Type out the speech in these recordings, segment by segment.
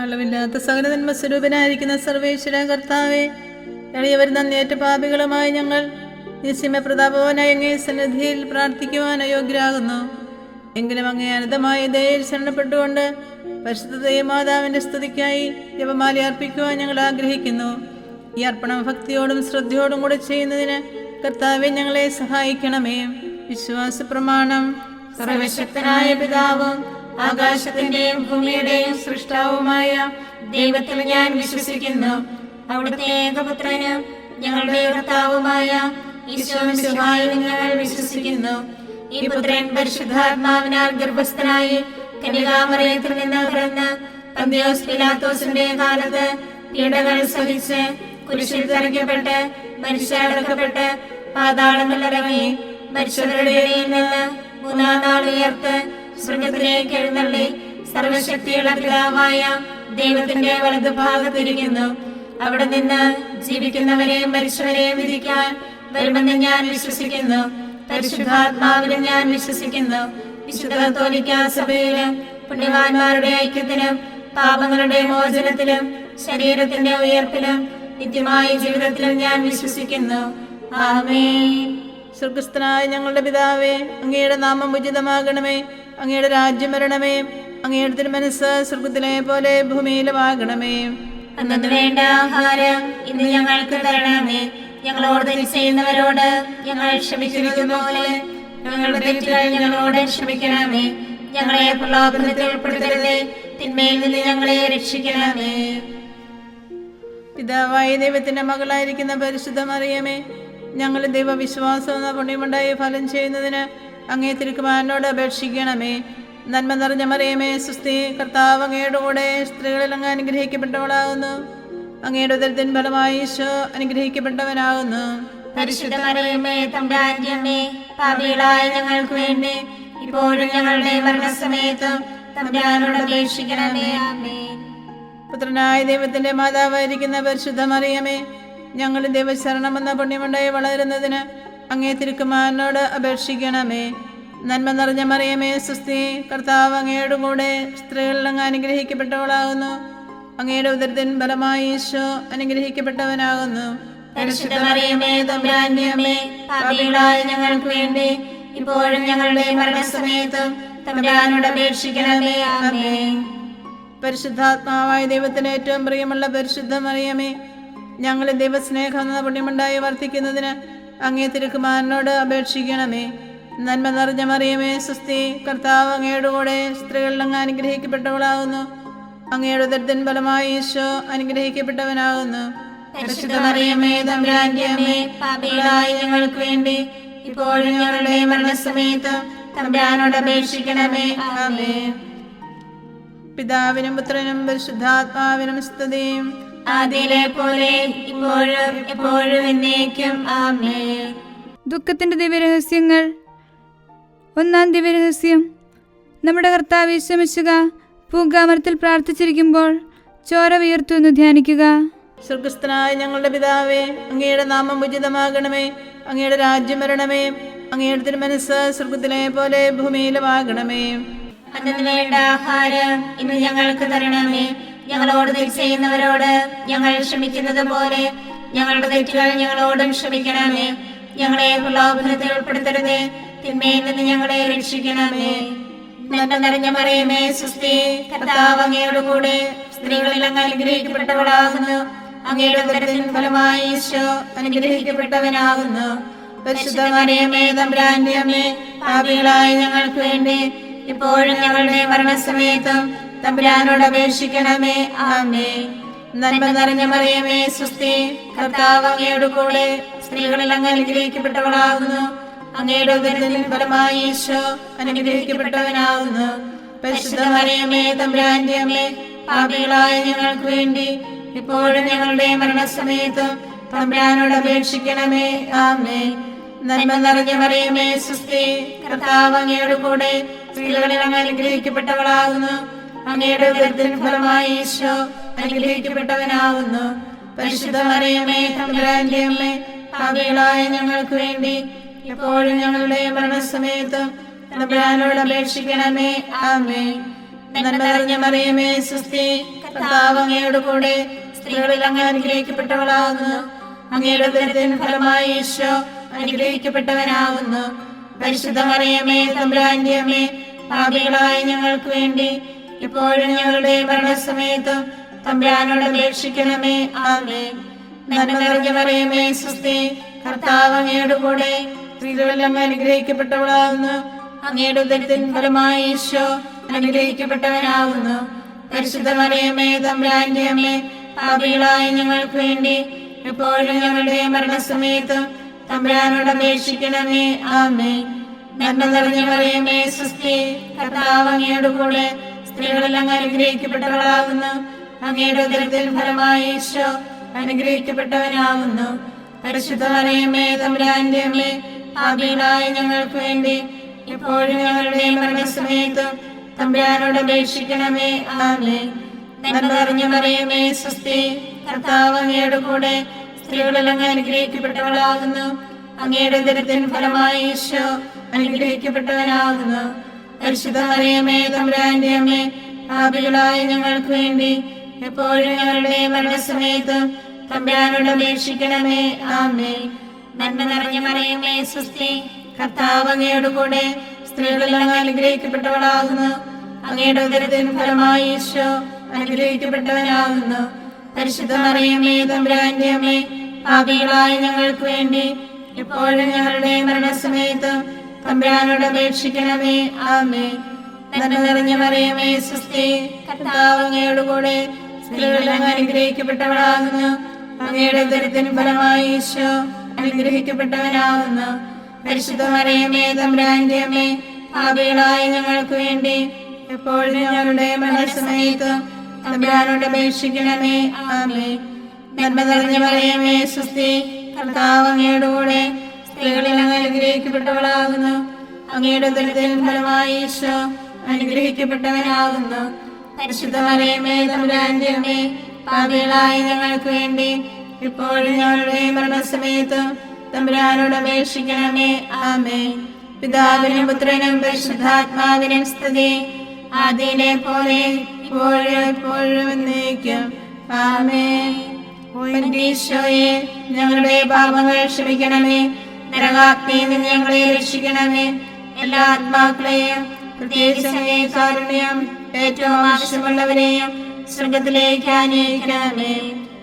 അളവില്ലാത്ത സകല നന്മ സ്വരൂപനായിരിക്കുന്ന സർവേശ്വര കർത്താവെ, എളിയവർ നന്ദിയേറ്റ പാപികളുമായി ഞങ്ങൾ നിസ്യമ പ്രതാപവാനായ അങ്ങേ സന്നിധിയിൽ പ്രാർത്ഥിക്കുവാൻ അയോഗ്യരാകുന്നു. എങ്കിലും അങ്ങേ അനന്തമായ ദയയിൽ ശരണപ്പെട്ടുകൊണ്ട് പരിശുദ്ധ മാതാവിന്റെ സ്തുതിക്കായി ജപമാല അർപ്പിക്കുവാൻ ഞങ്ങൾ ആഗ്രഹിക്കുന്നു. ഈ അർപ്പണം ഭക്തിയോടും ശ്രദ്ധയോടും കൂടെ ചെയ്യുന്നതിന് കർത്താവെ ഞങ്ങളെ സഹായിക്കണമേ. വിശ്വാസ പ്രമാണം. സർവശക്തനായ പിതാവും ആകാശത്തിന്റെയും ഭൂമിയുടെയും സൃഷ്ടാവുമായ ദൈവത്തിൽ ഞാൻ വിശ്വസിക്കുന്നു. അവിടുത്തെ ഏകപുത്രനും ഞങ്ങളുടെ കർത്താവുമായ ഈശോമിശിഹായിൽ ഞങ്ങൾ വിശ്വസിക്കുന്നു. ഈ പുത്രൻ പരിശുദ്ധാത്മാവിനാൽ ഗർഭസ്ഥനായി കന്യകാമറിയത്തിൽ നിന്ന് പിറന്ന് പന്തിയോസ് പിലാത്തോസിന്റെ കാലത്ത് പീഡകൾ സഹിച്ച് കുരിശിൽ തറയ്ക്കപ്പെട്ട് മരിച്ചടക്കപ്പെട്ട് പാതാളങ്ങളിലിറങ്ങി മരിച്ചവരുടെ ഇടയിൽ നിന്ന് മൂന്നാം നാൾ ഉയർത്ത് സ്വർഗത്തിലേക്ക് എഴുന്നള്ളി സർവശക്തിയുള്ള പിതാവായ ദൈവത്തിന്റെ വലതുഭാഗത്തിരിക്കുന്നു. അവിടെ നിന്ന് ജീവിക്കുന്നവരെയും മരിച്ചവരെയും വിധിക്കാൻ വരുമെന്ന് ഞാൻ വിശ്വസിക്കുന്നു. പരിശുദ്ധാത്മാവിലും ഞാൻ വിശ്വസിക്കുന്നു. വിശുദ്ധ കത്തോലിക്കാ സഭയിലും പുണ്യവാന്മാരുടെ ഐക്യത്തിലും പാപങ്ങളുടെ മോചനത്തിലും ശരീരത്തിന്റെ ഉയർപ്പിലും നിത്യമായ ജീവിതത്തിലും ഞാൻ വിശ്വസിക്കുന്നു. ആമേൻ. സ്വർഗസ്ഥനായ ഞങ്ങളുടെ പിതാവേ, അങ്ങയുടെ നാമം ഉചിതമാകണമേ. അങ്ങയുടെ രാജ്യം വരണമേ. അങ്ങയുടെ തിരുമനസ്സ് സ്വർഗത്തിലെ പോലെ ഭൂമിയിലുമാകണമേ. അന്നു വേണ്ട ആഹാരം ഇന്ന് ഞങ്ങൾക്ക് തരണമേ. ഞങ്ങളോട് തെറ്റ് ചെയ്യുന്നവരോട് ഞങ്ങൾ ക്ഷമിച്ചിരിക്കുന്ന പോലെ ഞങ്ങളുടെ തെറ്റുകൾ ഞങ്ങളോട് ക്ഷമിക്കണമേ. ഞങ്ങളെ പ്രലോഭനത്തിൽ ഉൾപ്പെടുത്തരുതേ, തിന്മയിൽ നിന്ന് ഞങ്ങളെ രക്ഷിക്കണമേ. പിതാവായ ദൈവത്തിന്റെ മകളായിരിക്കുന്ന പരിശുദ്ധ മറിയമേ, ഞങ്ങൾ ദൈവവിശ്വാസം എന്ന പുണ്യമുണ്ടായി ഫലം ചെയ്യുന്നതിന് അങ്ങേ തിരുക്കുമാരനോട് അപേക്ഷിക്കണമേ. നന്മ നിറഞ്ഞ മറിയമേ, സുസ്ഥി, കർത്താവ് അങ്ങയുടെ കൂടെ സ്ത്രീകളിൽ അങ്ങ് അനുഗ്രഹിക്കപ്പെട്ടവളാകുന്നു. അങ്ങയുടെ ഉദരത്തിൻ ഫലമായി ഈശോ അനുഗ്രഹിക്കപ്പെട്ടവനാകുന്നു. പരിശുദ്ധ മറിയമേ, തമ്പുരാന്റെ അമ്മേ, പാപികളായ ഞങ്ങൾക്ക് വേണ്ടി ഇപ്പോഴും ഞങ്ങളുടെ മരണസമയത്തും തമ്പുരാനോട് അപേക്ഷിക്കണമേ. ആമേൻ. പുത്രനായ ദൈവത്തിന്റെ മാതാവായിരിക്കുന്ന പരിശുദ്ധ മറിയമേ, ഞങ്ങൾ ദൈവശരണമെന്ന പുണ്യമുണ്ടായി വളരുന്നതിന് അങ്ങേ തിരുക്കുമാരനോട് അപേക്ഷിക്കണമേ. നന്മ നിറഞ്ഞ മറിയമേ, സുസ്ഥി, കർത്താവ് അങ്ങയുടെ കൂടെ സ്ത്രീകളിൽ അങ്ങ് അനുഗ്രഹിക്കപ്പെട്ടവളാകുന്നു. അങ്ങയുടെ ഉദരത്തിൻ ഫലമായി ഈശോ അനുഗ്രഹിക്കപ്പെട്ടവനാകുന്നു. പരിശുദ്ധ മറിയമേ, തമ്പുരാന്റെ അമ്മേ, പാപികളായ ഞങ്ങൾക്ക് വേണ്ടി ഇപ്പോഴും ഞങ്ങളുടെ മരണസമയത്തും തമ്പുരാനോട് അപേക്ഷിക്കണമേ. ആമേൻ. പരിശുദ്ധാത്മാവായ ദൈവത്തിന് ഏറ്റവും പ്രിയമുള്ള പരിശുദ്ധ മറിയമേ, ഞങ്ങൾ ദൈവസ്നേഹം എന്ന പുണ്യമുണ്ടായി വർദ്ധിക്കുന്നതിന് അങ്ങേ തിരുക്കുമാരനോട് അപേക്ഷിക്കണമേ. നന്മ നിറഞ്ഞ മറിയമേ, സുസ്ഥി, കർത്താവ് അങ്ങയുടെ കൂടെ സ്ത്രീകളിൽ അങ്ങ് അനുഗ്രഹിക്കപ്പെട്ടവളാകുന്നു. അങ്ങയുടെ ഉദരത്തിൻ ഫലമായി ഈശോ അനുഗ്രഹിക്കപ്പെട്ടവനാകുന്നു. പരിശുദ്ധ മറിയമേ, തമ്പുരാന്റെ അമ്മേ, പാപികളായ ഞങ്ങൾക്ക് വേണ്ടി ഇപ്പോഴും ഞങ്ങളുടെ മരണസമയത്തും തമ്പുരാനോട് അപേക്ഷിക്കണമേ. ആമേൻ. പിതാവിനും പുത്രനും പരിശുദ്ധാത്മാവിനും സ്തുതിയും ആദിയിലെ പോലെ ഇപ്പോഴും എപ്പോഴും എന്നേക്കും. ആമേൻ. ദുഃഖത്തിന്റെ ദിവ്യരഹസ്യങ്ങൾ. ഒന്നാം ദിവ്യരഹസ്യം. നമ്മുടെ കർത്താവ് യേശു മിശിഹാ പൂങ്കാമരത്തിൽ പ്രാർത്ഥിച്ചിരിക്കുമ്പോൾ ചോര വിയർത്തു എന്ന് ധ്യാനിക്കുക. സ്വർഗസ്ഥനായ ഞങ്ങളുടെ പിതാവേ, അങ്ങയുടെ നാമം ഉചിതമാകണമേ. അങ്ങയുടെ രാജ്യം വരണമേ. അങ്ങയുടെ തിരുമനസ്സ് സ്വർഗത്തിലെ പോലെ ഭൂമിയിലുമാകണമേ. അന്നു വേണ്ട ആഹാരം ഇന്ന് ഞങ്ങൾക്ക് തരണമേ. ഞങ്ങളോട് തെറ്റ് ചെയ്യുന്നവരോട് ഞങ്ങൾ ക്ഷമിക്കുന്നത് പോലെ ഞങ്ങളുടെ തെറ്റുകൾ ഞങ്ങളോടും ക്ഷമിക്കണമേ. ഞങ്ങളെ പ്രലോഭനത്തിൽ ഉൾപ്പെടുത്തരുതേ, തിന്മയിൽ നിന്ന് ഞങ്ങളെ രക്ഷിക്കണമേ. നന്മ നിറഞ്ഞ മറിയമേ, സുസ്ഥി, കർത്താവ് അങ്ങയുടെ കൂടെ സ്ത്രീകളിൽ അങ്ങ് അനുഗ്രഹിക്കപ്പെട്ടവളാകുന്നു. അങ്ങയുടെ ഉദരത്തിൻ ഫലമായി ഈശോ അനുഗ്രഹിക്കപ്പെട്ടവനാകുന്നു. പരിശുദ്ധ മറിയമേ, തമ്പുരാന്റെ അമ്മേ, പാപികളായ ഞങ്ങൾക്ക് വേണ്ടി ഇപ്പോഴും ഞങ്ങളുടെ മരണസമയത്തും തമ്പുരാനോട് അപേക്ഷിക്കണമേ. ആമേൻ. നന്മ നിറഞ്ഞ മറിയമേ, സുസ്ഥി, കർത്താവ് അങ്ങയുടെ കൂടെ സ്ത്രീകളിൽ അങ്ങ് അനുഗ്രഹിക്കപ്പെട്ടവളാകുന്നു. അങ്ങയുടെ ഉദരത്തിൻ ഫലമായി ഈശോ അനുഗ്രഹിക്കപ്പെട്ടവനാകുന്നു. പരിശുദ്ധ മറിയമേ, തമ്പുരാന്റെ അമ്മേ, പാപികളായ ഞങ്ങൾക്ക് വേണ്ടി ഇപ്പോഴും ഞങ്ങളുടെ മരണസമയത്തും തമ്പുരാനോട് അപേക്ഷിക്കണമേ. ആമേൻ. നന്മ നിറഞ്ഞ മറിയമേ, സുസ്ഥി, കർത്താവ് അങ്ങയുടെ കൂടെ സ്ത്രീകളിൽ അങ്ങ് അനുഗ്രഹിക്കപ്പെട്ടവളാകുന്നു. അങ്ങയുടെ ഉദരത്തിൻ ഫലമായി ഈശോ അനുഗ്രഹിക്കപ്പെട്ടവനാകുന്നു. പരിശുദ്ധ മറിയമേ, തമ്പുരാന്റെ അമ്മേ, പാപികളായ ഞങ്ങൾക്ക് വേണ്ടി ഇപ്പോഴും ഞങ്ങളുടെ മരണസമയത്തും തമ്പുരാനോട് അപേക്ഷിക്കണമേ. ആമേൻ. നന്മ നിറഞ്ഞ മറിയമേ, സുസ്ഥി, കർത്താവ് അങ്ങയുടെ കൂടെ സ്ത്രീകളിൽ അങ്ങ് അനുഗ്രഹിക്കപ്പെട്ടവളാകുന്നു. അങ്ങയുടെ ഉദരത്തിൻ ഫലമായി ഈശോ അനുഗ്രഹിക്കപ്പെട്ടവനാകുന്നു. പരിശുദ്ധ മറിയമേ, തമ്പുരാന്റെ അമ്മേ, പാപികളായ ഞങ്ങൾക്ക് വേണ്ടി ഇപ്പോഴും ഞങ്ങളുടെ മരണസമയത്തും തമ്പുരാനോട് അപേക്ഷിക്കണമേ. ആമേൻ. നന്മ നിറഞ്ഞ മറിയമേ, സ്വസ്തി, കർത്താവ് അങ്ങയുടെ കൂടെ സ്ത്രീകളിൽ അങ്ങ് അനുഗ്രഹിക്കപ്പെട്ടവളാകുന്നു. അങ്ങയുടെ ഉദരത്തിൻ ഫലമായി ഈശോ അനുഗ്രഹിക്കപ്പെട്ടവനാകുന്നു. പരിശുദ്ധ മറിയമേ, തമ്പുരാന്റെ അമ്മേ, പാപികളായ ഞങ്ങൾക്ക് വേണ്ടി എപ്പോഴും ഞങ്ങളുടെ മരണസമയത്തും തമ്പുരാനോട് അപേക്ഷിക്കണമേ. ആമേൻ. നന്മ നിറഞ്ഞ മറിയമേ, സ്വസ്തി, കർത്താവ് അങ്ങയുടെ കൂടെ സ്ത്രീകളിൽ അങ്ങ് അനുഗ്രഹിക്കപ്പെട്ടവളാകുന്നു. അങ്ങയുടെ ഉദരത്തിൻ ഫലമായി ഈശോ അനുഗ്രഹിക്കപ്പെട്ടവനാകുന്നു. പരിശുദ്ധ മറിയമേ, തമ്പുരാന്റെ അമ്മേ, പാപികളായ ഞങ്ങൾക്ക് വേണ്ടി ഇപ്പോഴും ഞങ്ങളുടെ മരണസമയത്തും തമ്പുരാനോട് അപേക്ഷിക്കണമേ. ആമേൻ. നന്മ നിറഞ്ഞ മറിയമേ, സ്വസ്തി, കർത്താവ് അങ്ങയുടെ കൂടെ സ്ത്രീകളിൽ അങ്ങ് അനുഗ്രഹിക്കപ്പെട്ടവളാകുന്നു. അങ്ങയുടെ ഉദരത്തിൻ ഫലമായി ഈശോ അനുഗ്രഹിക്കപ്പെട്ടവനാകുന്നു. പരിശുദ്ധ മറിയമേ, തമ്പുരാന്റെ അമ്മേ, പാപികളായ ഞങ്ങൾക്ക് വേണ്ടി എപ്പോഴും ഞങ്ങളുടെ മരണസമയത്തും തമ്പുരാനോട് അപേക്ഷിക്കണമേ. ആമേൻ. നന്മ നിറഞ്ഞ മറിയമേ, സ്വസ്തി, കർത്താവ് അങ്ങയുടെ കൂടെ സ്ത്രീകളിൽ അങ്ങ് അനുഗ്രഹിക്കപ്പെട്ടവളാകുന്നു. അങ്ങയുടെ ഉദരത്തിൻ ഫലമായി ഈശോ അനുഗ്രഹിക്കപ്പെട്ടവനാകുന്നു. പരിശുദ്ധ മറിയമേ, തമ്പുരാന്റെ അമ്മേ, പാപികളായ ഞങ്ങൾക്ക് വേണ്ടി ഇപ്പോഴും ഞങ്ങളുടെ മരണസമയത്തും തമ്പുരാനോട് അപേക്ഷിക്കണമേ. ആമേൻ. നന്മ നിറഞ്ഞ മറിയമേ, സ്വസ്തി, കർത്താവ് അങ്ങയുടെ കൂടെ സ്ത്രീകളിൽ അങ്ങ് അനുഗ്രഹിക്കപ്പെട്ടവളാകുന്നു. അങ്ങയുടെ ഉദരത്തിൻ ഫലമായി ഈശോ അനുഗ്രഹിക്കപ്പെട്ടവനാകുന്നു. പരിശുദ്ധ മറിയമേ, തമ്പുരാന്റെ അമ്മേ, പാപികളായ ഞങ്ങൾക്ക് വേണ്ടി എപ്പോഴും ഞങ്ങളുടെ മരണസമയത്തും തമ്പുരാനോട് അപേക്ഷിക്കണമേ. ആമേൻ. നന്മ നിറഞ്ഞ മറിയമേ, സ്വസ്തി, കർത്താവ് അങ്ങയുടെ കൂടെ സ്ത്രീകളിൽ അങ്ങ് അനുഗ്രഹിക്കപ്പെട്ടവളാകുന്നു. അങ്ങയുടെ ഉദരത്തിൻ ഫലമായി ഈശോ അനുഗ്രഹിക്കപ്പെട്ടവനാകുന്നു. പരിശുദ്ധ മറിയമേ, തമ്പുരാന്റെ അമ്മേ, പാപികളായ ഞങ്ങൾക്ക് വേണ്ടി ഇപ്പോഴും ഞങ്ങളുടെ മരണസമയത്തും തമ്പുരാനോട് അപേക്ഷിക്കണമേ. ആമേൻ. പിതാവിനും പുത്രനും പരിശുദ്ധാത്മാവിനും സ്തുതി, ആദിയിലെ പോലെ ഇപ്പോഴും എപ്പോഴും എന്നേക്കും. ആമേൻ. ഈശോയെ, ഞങ്ങളുടെ പാപങ്ങൾ ക്ഷമിക്കണമേ. നരകാഗ്നിയിൽ നിന്ന് ഞങ്ങളെ രക്ഷിക്കണമേ. എല്ലാ ആത്മാക്കളെയും പ്രത്യേകിച്ച് അങ്ങേ കാരുണ്യം ഏറ്റവും ആവശ്യമുള്ളവരെയും സ്വർഗത്തിലേക്ക് ആനയിക്കണമേ.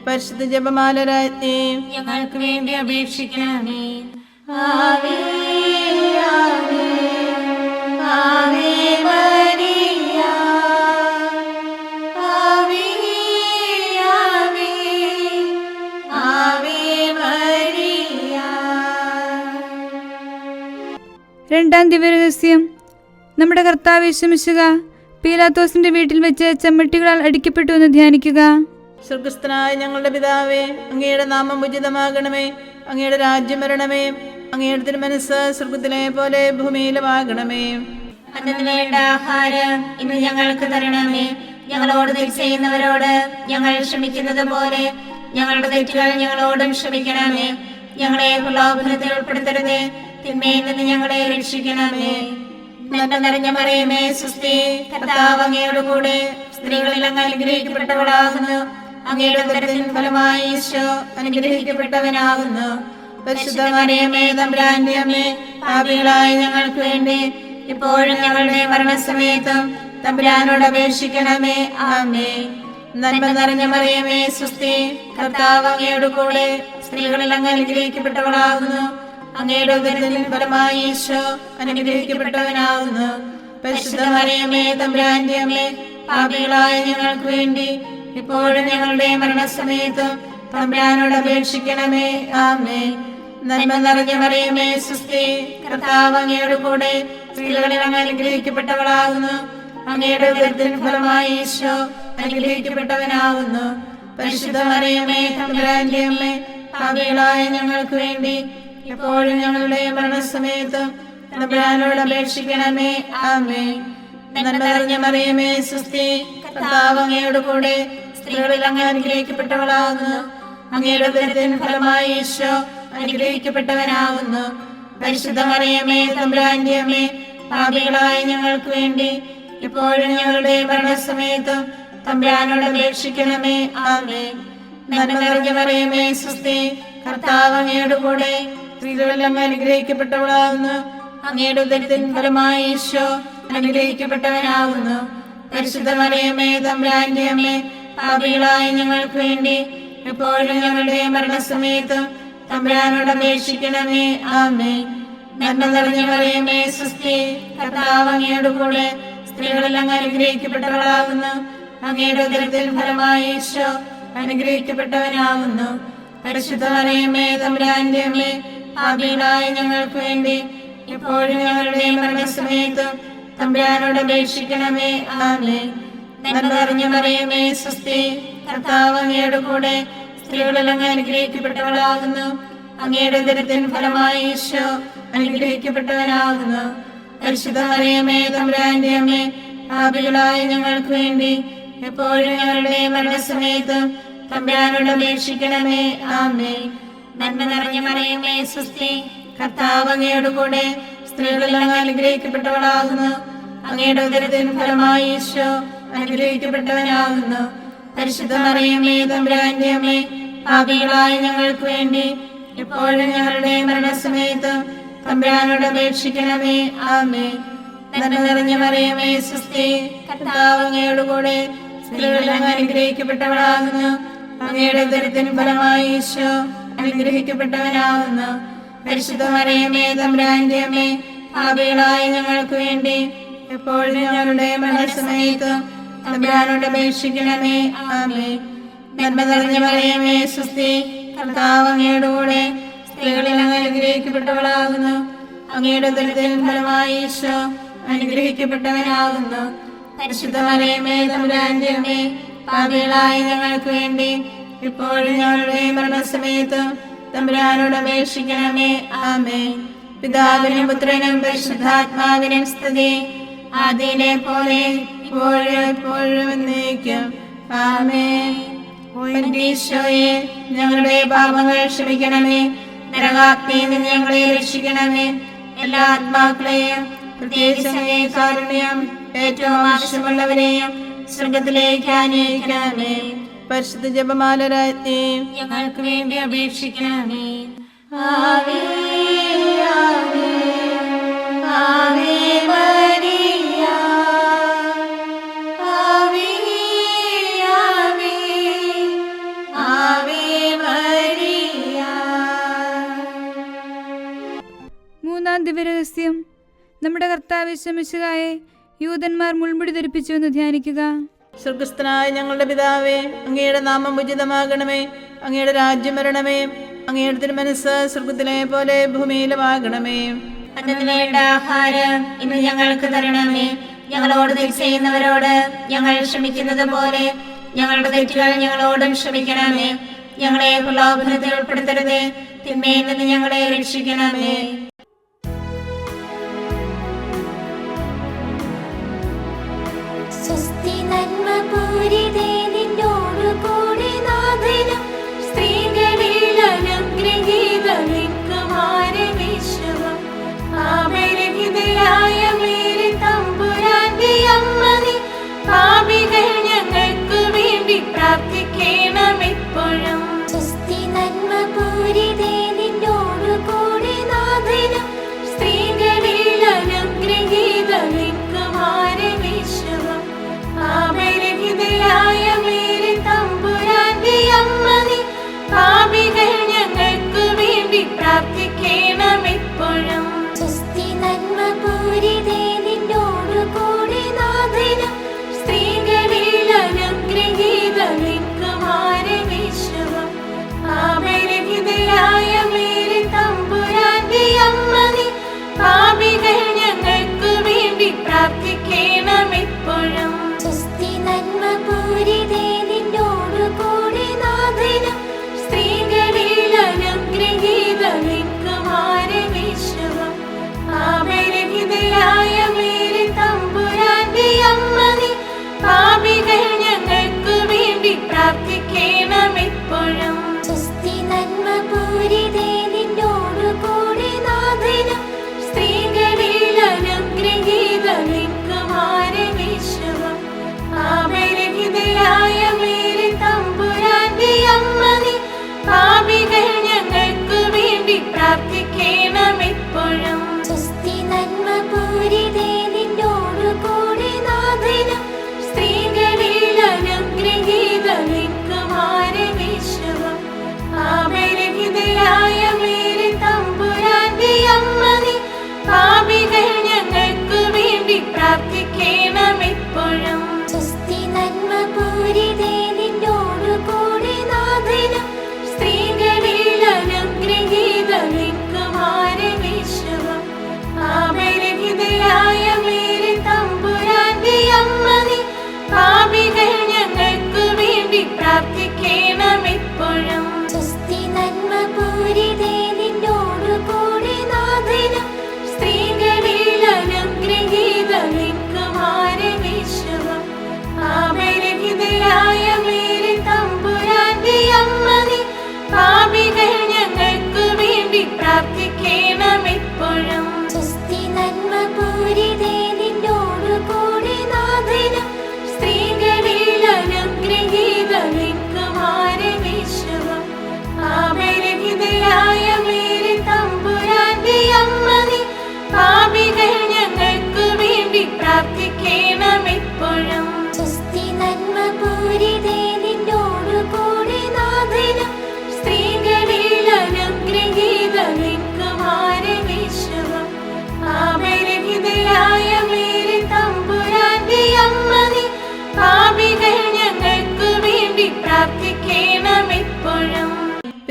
പരിശുദ്ധ ജപമാല രാജ്ഞി, ഞങ്ങൾക്ക് വേണ്ടി അപേക്ഷിക്കണമേ. ആവേ ആവേ ആവേ മരിയ, ആവേ ആവേ ആവേ മരിയ. രണ്ടാം ദിവ്യരഹസ്യം. നമ്മുടെ കർത്താവ് യേശുമിശിഹ പീലാത്തോസിന്റെ വീട്ടിൽ വെച്ച് ചെമ്മട്ടികളാൽ അടിക്കപ്പെട്ടു എന്ന് ധ്യാനിക്കുക. സ്വർഗസ്ഥനായ ഞങ്ങളുടെ പിതാവേ, അങ്ങയുടെ നാമം ഉചിതമാകണമേ. അങ്ങയുടെ രാജ്യം വരണമേ. അങ്ങയുടെ തിരുമനസ്സ് സ്വർഗത്തിലെ പോലെ ഭൂമിയിലുമാകണമേ. അന്നു വേണ്ട ആഹാരം ഇന്ന് ഞങ്ങൾക്ക് തരണമേ. ഞങ്ങളോട് തെറ്റ് ചെയ്യുന്നവരോട് ഞങ്ങൾ ക്ഷമിക്കുന്നത് പോലെ ഞങ്ങളുടെ തെറ്റുകൾ ഞങ്ങളോടും ക്ഷമിക്കണമേ. ഞങ്ങളെ പ്രലോഭനത്തിൽ ഉൾപ്പെടുത്തരുതേ, തിന്മയിൽ നിന്ന് ഞങ്ങളെ രക്ഷിക്കണമേ. നന്മ നിറഞ്ഞ മറിയമേ, സ്വസ്തി, കർത്താവ് അങ്ങയുടെ കൂടെ സ്ത്രീകളിൽ അങ്ങ് അനുഗ്രഹിക്കപ്പെട്ടവളാകുന്നു. അങ്ങയുടെ ഉദരത്തിൻ ഫലമായി ഈശോ അനുഗ്രഹിക്കപ്പെട്ടവനാകുന്നു. പരിശുദ്ധ മറിയമേ, തമ്പുരാന്റെ അമ്മേ, പാപികളായ ഞങ്ങൾക്ക് വേണ്ടി ഇപ്പോഴും ഞങ്ങളുടെ മരണസമയത്തും തമ്പുരാനോട് അപേക്ഷിക്കണമേ. ആമേൻ. നന്മ നിറഞ്ഞ മറിയമേ, സ്വസ്തി, കർത്താവ് അങ്ങയുടെ കൂടെ സ്ത്രീകളിൽ അങ്ങ് അനുഗ്രഹിക്കപ്പെട്ടവളാകുന്നു. അങ്ങയുടെ ഉദരത്തിൻ ഫലമായി ഈശോ അനുഗ്രഹിക്കപ്പെട്ടവനാകുന്നു. പരിശുദ്ധ മറിയമേ, തമ്പുരാന്റെ അമ്മേ, പാപികളായ ഞങ്ങൾക്ക് വേണ്ടി ഇപ്പോഴും ഞങ്ങളുടെ മരണസമയത്തും തമ്പുരാനോട് അപേക്ഷിക്കണമേ. ആമേൻ. നന്മ നിറഞ്ഞ മറിയമേ, സ്വസ്തി, കർത്താവ് അങ്ങയുടെ കൂടെ സ്ത്രീകളിൽ അങ്ങ് അനുഗ്രഹിക്കപ്പെട്ടവളാകുന്നു. അങ്ങയുടെ ഉദരത്തിൻ ഫലമായി ഈശോ അനുഗ്രഹിക്കപ്പെട്ടവനാകുന്നു. പരിശുദ്ധ മറിയമേ, തമ്പുരാന്റെ അമ്മേ, പാപികളായ ഞങ്ങൾക്ക് വേണ്ടി എപ്പോഴും ഞങ്ങളുടെ മരണസമയത്തും തമ്പുരാനോട് അപേക്ഷിക്കണമേ. ആമേൻ. നന്മ നിറഞ്ഞ മറിയമേ, സ്വസ്തി, കർത്താവ് അങ്ങയുടെ കൂടെ സ്ത്രീകളിൽ അങ്ങ് അനുഗ്രഹിക്കപ്പെട്ടവളാകുന്നു. അങ്ങയുടെ ഉദരത്തിൻ ഫലമായി ഈശോ അനുഗ്രഹിക്കപ്പെട്ടവനാകുന്നു. പരിശുദ്ധ മറിയമേ, തമ്പുരാന്റെ അമ്മേ, പാപികളായ ഞങ്ങൾക്ക് വേണ്ടി ഇപ്പോഴും ഞങ്ങളുടെ മരണസമയത്തും തമ്പുരാനോട് അപേക്ഷിക്കണമേ. ആമേൻ. നന്മ നിറഞ്ഞ മറിയമേ സ്വസ്തി, കർത്താവ് അങ്ങയുടെ കൂടെ സ്ത്രീകളിൽ അങ്ങ് അനുഗ്രഹിക്കപ്പെട്ടവളാകുന്നു. അങ്ങയുടെ ഉദരത്തിൻ ഫലമായി ഈശോ അനുഗ്രഹിക്കപ്പെട്ടവനാകുന്നു. പരിശുദ്ധ മറിയമേ തമ്പുരാന്റെ അമ്മേ, പാപികളായ ഞങ്ങൾക്ക് വേണ്ടി എപ്പോഴും ഞങ്ങളുടെ മരണസമയത്ത് തമ്പുരാനോട് അപേക്ഷിക്കണമേ. ആമേൻ. നന്മ നിറഞ്ഞ മറിയമേ സ്വസ്തി, കർത്താവ് അങ്ങയുടെ കൂടെ സ്ത്രീകളിൽ അങ്ങ് അനുഗ്രഹിക്കപ്പെട്ടവളാകുന്നു. അങ്ങയുടെ ഉദരത്തിൻ ഫലമായി ഈശോ അനുഗ്രഹിക്കപ്പെട്ടവനാകുന്നു. പരിശുദ്ധ മറിയമേ തമ്പുരാന്റെ അമ്മേ, പാപികളായ ഞങ്ങൾക്ക് വേണ്ടി എപ്പോഴും ഞങ്ങളുടെ മരണസമയത്ത് തമ്പുരാനോട് അപേക്ഷിക്കണമേ. ആമേൻ. നന്മ നിറഞ്ഞ മറിയമേ സ്വസ്തി, കർത്താവ് അങ്ങയുടെ കൂടെ സ്ത്രീകളിൽ അങ്ങ് അനുഗ്രഹിക്കപ്പെട്ടവളാകുന്നു. അങ്ങയുടെ ഉദരത്തിൻ ഫലമായി ഈശോ അനുഗ്രഹിക്കപ്പെട്ടവനാകുന്നു. പരിശുദ്ധ മറിയമേ തമ്പുരാന്റെ അമ്മേ, പാപികളായ ഞങ്ങൾക്ക് വേണ്ടി എപ്പോഴും ഞങ്ങളുടെ മരണസമയത്ത് തമ്പുരാനോട് അപേക്ഷിക്കണമേ. ആമേൻ. നന്മ നിറഞ്ഞ മറിയമേ സ്വസ്തി, കർത്താവ് അങ്ങയുടെ കൂടെ സ്ത്രീകളിൽ അങ്ങ് അനുഗ്രഹിക്കപ്പെട്ടവളാകുന്നു. അങ്ങയുടെ ഉദരത്തിൻ ഫലമായി ഈശോ അനുഗ്രഹിക്കപ്പെട്ടവനാകുന്നു. പരിശുദ്ധ മറിയമേ തമ്പുരാന്റെ അമ്മേ, പാപികളായ ഞങ്ങൾക്ക് വേണ്ടി എപ്പോഴും ഞങ്ങളുടെ മരണസമയത്ത് തമ്പുരാനോട് അപേക്ഷിക്കണമേ. ആമേൻ. നന്മ നിറഞ്ഞ മറിയമേ സ്വസ്തി, കർത്താവ് അങ്ങയുടെ കൂടെ സ്ത്രീകളിൽ അങ്ങ് അനുഗ്രഹിക്കപ്പെട്ടവളാകുന്നു. അങ്ങയുടെ ഉദരത്തിൻ ഫലമായി ഈശോ അനുഗ്രഹിക്കപ്പെട്ടവനാകുന്നു. പരിശുദ്ധ മറിയമേ തമ്പുരാന്റെ അമ്മേ, പാപികളായ ഞങ്ങൾക്ക് വേണ്ടി എപ്പോഴും ഞങ്ങളുടെ മരണസമയത്ത് തമ്പുരാനോട് അപേക്ഷിക്കണമേ. ആമേൻ. നന്മ നിറഞ്ഞ മറിയമേ സ്വസ്തി, കർത്താവ് അങ്ങയുടെ കൂടെ സ്ത്രീകളിൽ അങ്ങ് അനുഗ്രഹിക്കപ്പെട്ടവളാകുന്നു. അങ്ങയുടെ ഉദരത്തിൻ ഫലമായി ഈശോ അനുഗ്രഹിക്കപ്പെട്ടവനാകുന്നു. പരിശുദ്ധ മറിയമേ തമ്പുരാന്റെ അമ്മേ, പാപികളായ ഞങ്ങൾക്ക് വേണ്ടി ഇപ്പോഴും ഞങ്ങളുടെ മരണസമയത്ത് തമ്പുരാനോട് അപേക്ഷിക്കണമേ. ആമേൻ. പിതാവിനും പുത്രനും പരിശുദ്ധാത്മാവിനും സ്തുതി, ആദിയിലെ പോലെ ഇപ്പോഴും എപ്പോഴും എന്നേക്കും. ആമേൻ. ഈശോയെ, ഞങ്ങളുടെ പാപങ്ങൾ ക്ഷമിക്കണമേ. നരകാഗ്നിയിൽ നിന്ന് ഞങ്ങളെ രക്ഷിക്കണമേ. എല്ലാ ആത്മാക്കളെയും പ്രത്യേകിച്ച് കാരുണ്യം ഏറ്റവും ആവശ്യമുള്ളവരെയും സ്വർഗത്തിലേക്ക് ആനയിക്കണമേ. പരിശുദ്ധ ജപമാല രാജ്ഞി, ഞങ്ങൾക്ക് വേണ്ടി അപേക്ഷിക്കണമേ. ആവേ ആവേ ആവേ മരിയ, ആവേ ആവേ ആവേ മരിയ. മൂന്നാം ദിവ്യരഹസ്യം, നമ്മുടെ കർത്താവ് ശമിശുഹായെ യൂതന്മാർ മുൾമുടി ധരിപ്പിച്ചു എന്ന് ധ്യാനിക്കുക. സ്വർഗസ്ഥനായ ഞങ്ങളുടെ പിതാവേ, അങ്ങയുടെ നാമം ഉചിതമാകണമേ. അങ്ങയുടെ രാജ്യം വരണമേ. അങ്ങയുടെ തിരുമനസ്സ് സ്വർഗത്തിലെ പോലെ ഭൂമിയിലുമാകണമേ. അന്നത്തിന് വേണ്ട ആഹാരം ഇന്ന് ഞങ്ങൾക്ക് തരണമേ. ഞങ്ങളോട് തെറ്റ് ചെയ്യുന്നവരോട് ഞങ്ങൾ ക്ഷമിക്കുന്നത് പോലെ ഞങ്ങളുടെ തെറ്റുകൾ ഞങ്ങളോടും ക്ഷമിക്കണമേ. ഞങ്ങളെ പ്രലോഭനത്തിൽ ഉൾപ്പെടുത്തരുതേ, തിന്മയിൽ നിന്ന് ഞങ്ങളെ രക്ഷിക്കണമേ. സ്വസ്തി നന്മ പൂരിതേ നിന്നോടു കൂടെ നാഥനും സ്ത്രീകളിൽ അനുഗ്രഹീതനിൻ കുമാരനീശുവും പാപരഹിതയായ മേരി തമ്പുരാന്റെ അമ്മ നീ പാപികൾ ഞങ്ങൾക്ക് വേണ്ടി പ്രാർത്ഥിക്കണമെപ്പോഴും. സ്വസ്തി നന്മ പൂരിതേ നിന്നോടു കൂടെ നാഥനും സ്ത്രീകളിൽ അനുഗ്രഹീതനിൻ കുമാരനീശുവും പാപരഹിതയായ മേരി തമ്പുരാന്റെ അമ്മ നീ പാപികൾ ഞങ്ങൾക്ക് വേണ്ടി പ്രാർത്ഥിക്കണമെപ്പോഴും.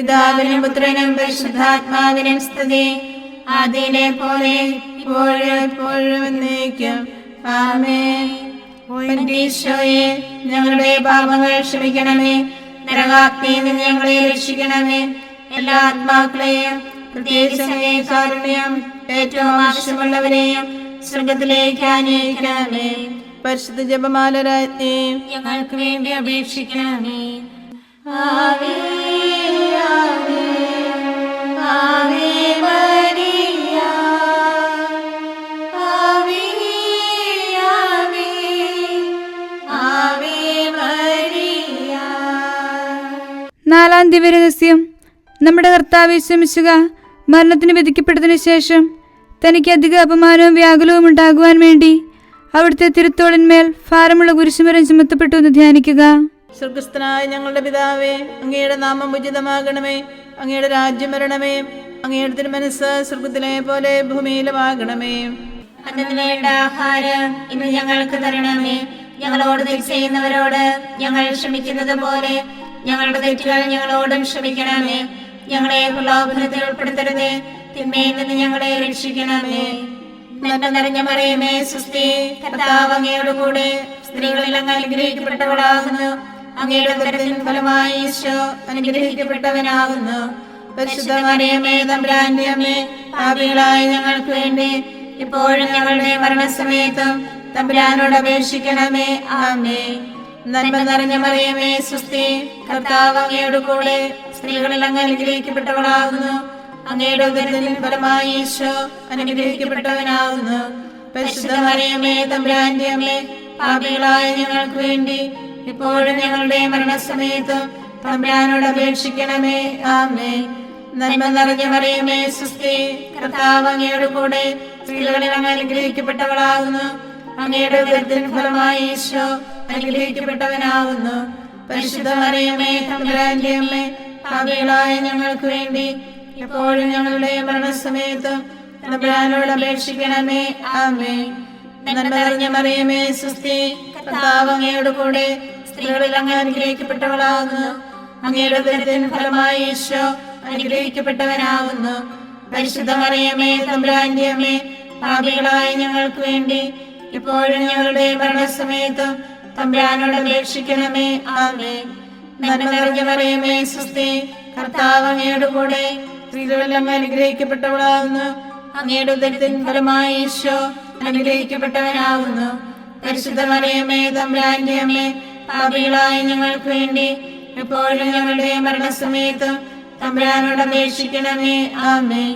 പിതാവിനും പുത്രനും പരിശുദ്ധാത്മാവിനും സ്തുതി. ആദിയിലെ പോലെ ഇപ്പോഴും എപ്പോഴും എന്നേക്കും. ആമേൻ. ഈശോയെ, ഞങ്ങളുടെ പാപങ്ങൾ ക്ഷമിക്കണമേ. നരകാഗ്നിയിൽ നിന്ന് ഞങ്ങളെ രക്ഷിക്കണമേ. എല്ലാ ആത്മാക്കളെയും, പ്രത്യേകിച്ച് അങ്ങേ കാരുണ്യം ഏറ്റവും ആവശ്യമുള്ളവരെയും സ്വർഗത്തിലേക്ക് ആനയിക്കണമേ. പരിശുദ്ധ ജപമാല രാജ്ഞി, ഞങ്ങൾക്ക് വേണ്ടി അപേക്ഷിക്കണമേ. ആവേ ആവേ ആവേ മരിയ, ആവേ ആവേ ആവേ മരിയ. നാലാം ദിവ്യരഹസ്യം. നമ്മുടെ കർത്താവ് യേശുമിശിഹ മരണത്തിന് വിധിക്കപ്പെട്ടതിനു ശേഷം തനിക്ക് അധിക അപമാനവും വ്യാകുലവും ഉണ്ടാകുവാൻ വേണ്ടി അവിടുത്തെ തിരുത്തോളിന്മേൽ ഭാരമുള്ള കുരിശുമരം ചുമത്തപ്പെട്ടു എന്ന് ധ്യാനിക്കുക. സ്വർഗസ്ഥനായ ഞങ്ങളുടെ പിതാവേ, അങ്ങയുടെ നാമം ഉചിതമാകണമേ. അങ്ങയുടെ രാജ്യം വരണമേ. അങ്ങയുടെ തിരുമനസ്സ് സ്വർഗത്തിലെ പോലെ ഭൂമിയിലുമാകണമേ. അന്നു വേണ്ട ആഹാരം ഇന്ന് ഞങ്ങൾക്ക് തരണമേ. ഞങ്ങളോട് തെറ്റ് ചെയ്യുന്നവരോട് ഞങ്ങൾ ക്ഷമിക്കുന്നത് പോലെ ഞങ്ങളുടെ തെറ്റുകൾ ഞങ്ങളോടും ക്ഷമിക്കണമേ. ഞങ്ങളെ പ്രലോഭനത്തിൽ ഉൾപ്പെടുത്തരുതേ, തിന്മയിൽ നിന്ന് ഞങ്ങളെ രക്ഷിക്കണമേ. നന്മ നിറഞ്ഞ മറിയമേ, സ്വസ്തി, കർത്താവ് അങ്ങയോട് കൂടെ സ്ത്രീകളിൽ അങ്ങ് അനുഗ്രഹിക്കപ്പെട്ടവളാകുന്നു. അങ്ങയുടെ ഉദരത്തിൻ ഫലമായി ഈശോ അനുഗ്രഹിക്കപ്പെട്ടവനാകുന്നു. പരിശുദ്ധ മറിയമേ, തമ്പുരാന്റെ അമ്മേ, പാപികളായ ഞങ്ങൾക്ക് വേണ്ടി ഇപ്പോഴും ഞങ്ങളുടെ മരണസമയത്തും തമ്പുരാനോട് അപേക്ഷിക്കണമേ. ആമേൻ. നന്മ നിറഞ്ഞ മറിയമേ, സ്വസ്തി, കർത്താവ് അങ്ങയോട് കൂടെ സ്ത്രീകളിൽ അങ്ങ് അനുഗ്രഹിക്കപ്പെട്ടവളാകുന്നു. അങ്ങയുടെ ഉദരത്തിൻ ഫലമായി ഈശോ അനുഗ്രഹിക്കപ്പെട്ടവനാകുന്നു. പരിശുദ്ധ മറിയമേ, തമ്പുരാന്റെ അമ്മേ, പാപികളായ ഞങ്ങൾക്ക് വേണ്ടി ഇപ്പോഴും ഞങ്ങളുടെ മരണസമയത്തും തമ്പുരാനോട് അപേക്ഷിക്കണമേ. ആമേൻ. നന്മ നിറഞ്ഞ മറിയമേ, സ്വസ്തി, കർത്താവ് അങ്ങയോട് കൂടെ സ്ത്രീകളിൽ അങ്ങ് അനുഗ്രഹിക്കപ്പെട്ടവളാകുന്നു. അങ്ങയുടെ ഉദരത്തിൻ ഫലമായി ഈശോ അനുഗ്രഹിക്കപ്പെട്ടവനാകുന്നു. പരിശുദ്ധ മറിയമേ, തമ്പുരാന്റെ അമ്മേ, പാപികളായ ഞങ്ങൾക്ക് വേണ്ടി ഇപ്പോഴും ഞങ്ങളുടെ മരണസമയത്തും തമ്പുരാനോട് അപേക്ഷിക്കണമേ. ആമേൻ. നന്മ നിറഞ്ഞ മറിയമേ, സ്വസ്തി, കർത്താവ് അങ്ങയോട് കൂടെ സ്ത്രീകളിൽ അങ്ങ് അനുഗ്രഹിക്കപ്പെട്ടവളാകുന്നു. അങ്ങയുടെ ഉദരത്തിൻ ഫലമായി ഈശോ അനുഗ്രഹിക്കപ്പെട്ടവനാകുന്നു. പരിശുദ്ധ മറിയമേ, തമ്പുരാന്റെ അമ്മേ, പാപികളായ ഞങ്ങൾക്ക് വേണ്ടി ഇപ്പോഴും ഞങ്ങളുടെ മരണസമയത്തും തമ്പുരാനോട് അപേക്ഷിക്കണമേ. ആമേൻ. നന്മ നിറഞ്ഞ മറിയമേ, സ്വസ്തി, കർത്താവ് അങ്ങയോട് കൂടെ സ്ത്രീകളിൽ അങ്ങ് അനുഗ്രഹിക്കപ്പെട്ടവളാകുന്നു. അങ്ങയുടെ ഉദരത്തിൻ ഫലമായി ഈശോ അനുഗ്രഹിക്കപ്പെട്ടവനാകുന്നു. പരിശുദ്ധ മറിയമേ, തമ്പുരാന്റെ അമ്മേ, പാപികളായ ഞങ്ങൾക്ക് വേണ്ടി ഇപ്പോഴും ഞങ്ങളുടെ മരണസമയത്തും തമ്പുരാനോട് അപേക്ഷിക്കണമേ. ആമേൻ.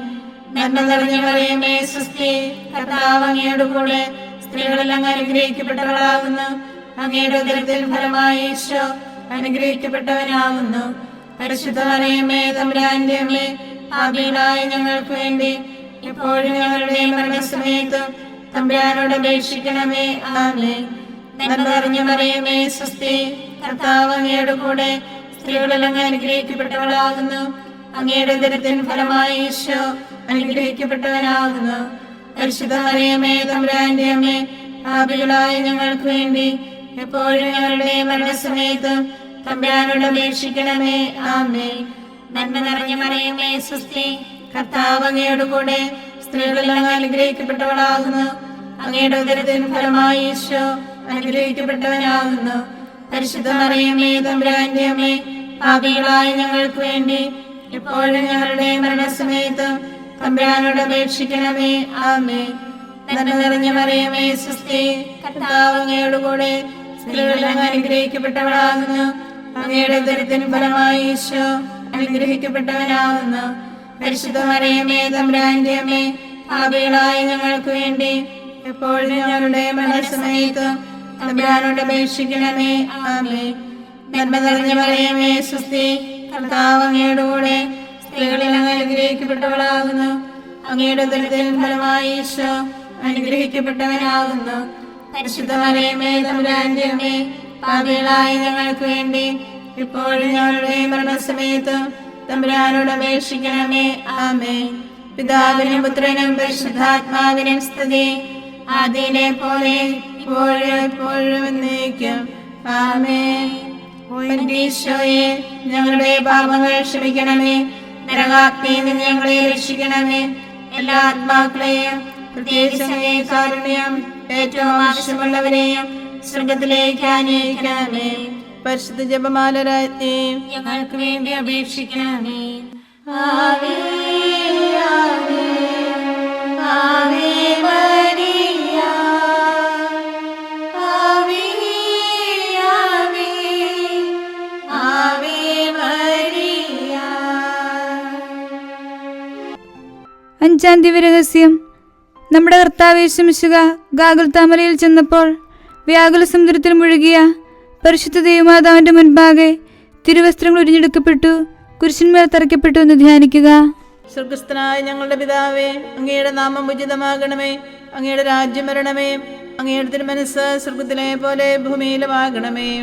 നന്മ നിറഞ്ഞ മറിയമേ, സ്വസ്തി, കർത്താവ് അങ്ങയോട് കൂടെ സ്ത്രീകളിൽ അങ്ങ് അനുഗ്രഹിക്കപ്പെട്ടവളാകുന്നു. അങ്ങയുടെ ഉദരത്തിൻ ഫലമായി ഈശോ അനുഗ്രഹിക്കപ്പെട്ടവനാകുന്നു. പരിശുദ്ധ മറിയമേ, തമ്പുരാന്റെ അമ്മേ, പാപികളായ ഞങ്ങൾക്ക് വേണ്ടി ഇപ്പോഴും ഞങ്ങളുടെ മരണസമയത്തും തമ്പുരാനോട് അപേക്ഷിക്കണമേ. ആമേൻ. നന്മ നിറഞ്ഞ മറിയമേ, സ്വസ്തി, കർത്താവ് അങ്ങയോട് കൂടെ സ്ത്രീകളിൽ അങ്ങ് അനുഗ്രഹിക്കപ്പെട്ടവളാകുന്നു. അങ്ങയുടെ ഉദരത്തിൻ ഫലമായി ഈശോ അനുഗ്രഹിക്കപ്പെട്ടവനാകുന്നു. പരിശുദ്ധ മറിയമേ, തമ്പുരാന്റെ അമ്മേ, പാപികളായ ഞങ്ങൾക്ക് വേണ്ടി എപ്പോഴും ഞങ്ങളുടെ മരണസമയത്തും തമ്പുരാനോട് അപേക്ഷിക്കണമേ. ആമേൻ. നന്മ നിറഞ്ഞ മറിയമേ, സ്വസ്തി, കർത്താവ് അങ്ങയോട് കൂടെ സ്ത്രീകളിൽ അങ്ങ് അനുഗ്രഹിക്കപ്പെട്ടവളാകുന്നു. അങ്ങയുടെ ഉദരത്തിൻ ഫലമായി ഈശോ അനുഗ്രഹിക്കപ്പെട്ടവനാകുന്നു. പരിശുദ്ധ മറിയമേ, തമ്പുരാന്റെ അമ്മേ, പാപികളായ ഞങ്ങൾക്ക് വേണ്ടി എപ്പോഴും ഞങ്ങളുടെ മരണസമയത്തും തമ്പുരാനോട് അപേക്ഷിക്കണമേ. ആമേൻ. നന്മ നിറഞ്ഞ മറിയമേ, സ്വസ്തി, കർത്താവ് അങ്ങയോട് കൂടെ സ്ത്രീകളിൽ അങ്ങ് അനുഗ്രഹിക്കപ്പെട്ടവളാകുന്നു. അങ്ങയുടെ ഉദരത്തിൻ ഫലമായി ഈശോ അനുഗ്രഹിക്കപ്പെട്ടവനാകുന്നു. പരിശുദ്ധ മറിയമേ, തമ്പുരാന്റെ അമ്മേ, പാപികളായ ഞങ്ങൾക്ക് വേണ്ടി എപ്പോഴും ഞങ്ങളുടെ മരണസമയത്തും തമ്പുരാനോട് അപേക്ഷിക്കണമേ. ആമേൻ. നന്മ നിറഞ്ഞ മറിയമേ, സ്വസ്തി, കർത്താവ് അങ്ങയോട് കൂടെ സ്ത്രീകളിൽ അങ്ങ് അനുഗ്രഹിക്കപ്പെട്ടവളാകുന്നു. അങ്ങയുടെ ഉദരത്തിൻ ഫലമായി ഈശോ അനുഗ്രഹിക്കപ്പെട്ടവനാകുന്നു. പരിശുദ്ധ മറിയമേ, തമ്പുരാന്റെ അമ്മേ, പാപികളായ ഞങ്ങൾക്ക് വേണ്ടി ഇപ്പോഴും ഞങ്ങളുടെ മരണസമയത്തും തമ്പുരാനോട് അപേക്ഷിക്കണമേ. ആമേൻ. പിതാവിനും പുത്രനും പരിശുദ്ധാത്മാവിനും സ്തുതി. ആദിയിലെ പോലെ ഇപ്പോഴും എപ്പോഴും എന്നേക്കും. ആമേൻ. ഈശോയെ ഞങ്ങളുടെ പാപങ്ങൾ ക്ഷമിക്കണമേ. നരകാഗ്നിയിൽ നിന്ന് ഞങ്ങളെ രക്ഷിക്കണമേ. എല്ലാ ആത്മാക്കളെയും പ്രത്യേകിച്ച് അങ്ങേ കാരുണ്യം ഏറ്റവും ആവശ്യമുള്ളവരെയും സ്വർഗത്തിലേക്ക് ആനയിക്കണമേ. പരിശുദ്ധ ജപമാല രാജ്ഞി ഞങ്ങൾക്ക് വേണ്ടി അപേക്ഷിക്കണമേ. ആവേ ആവേ ആവേ മരിയ. ആവേ ആവേ ആവേ മരിയ. അഞ്ചാം ദിവ്യരഹസ്യം. നമ്മുടെ കർത്താവ് യേശു മിശിഹ ഗാഗുൽത്താമലയിൽ ചെന്നപ്പോൾ വ്യാകുല സമുദ്രത്തിൽ മുഴുകിയ പരിശുദ്ധ ദൈവമാതാവിന്റെ മുൻപാകെ തിരുവസ്ത്രങ്ങൾ ഉരിഞ്ഞെടുക്കപ്പെട്ടു, കുരിശിന്മേൽ തറയ്ക്കപ്പെട്ടു എന്ന് ധ്യാനിക്കുക. സ്വർഗസ്ഥനായ ഞങ്ങളുടെ പിതാവേ, അങ്ങയുടെ നാമം ഉചിതമാകണമേ. അങ്ങയുടെ രാജ്യം വരണമേ. അങ്ങയുടെ തിരുമനസ്സ് സ്വർഗത്തിലെ പോലെ ഭൂമിയിലുമാകണമേ.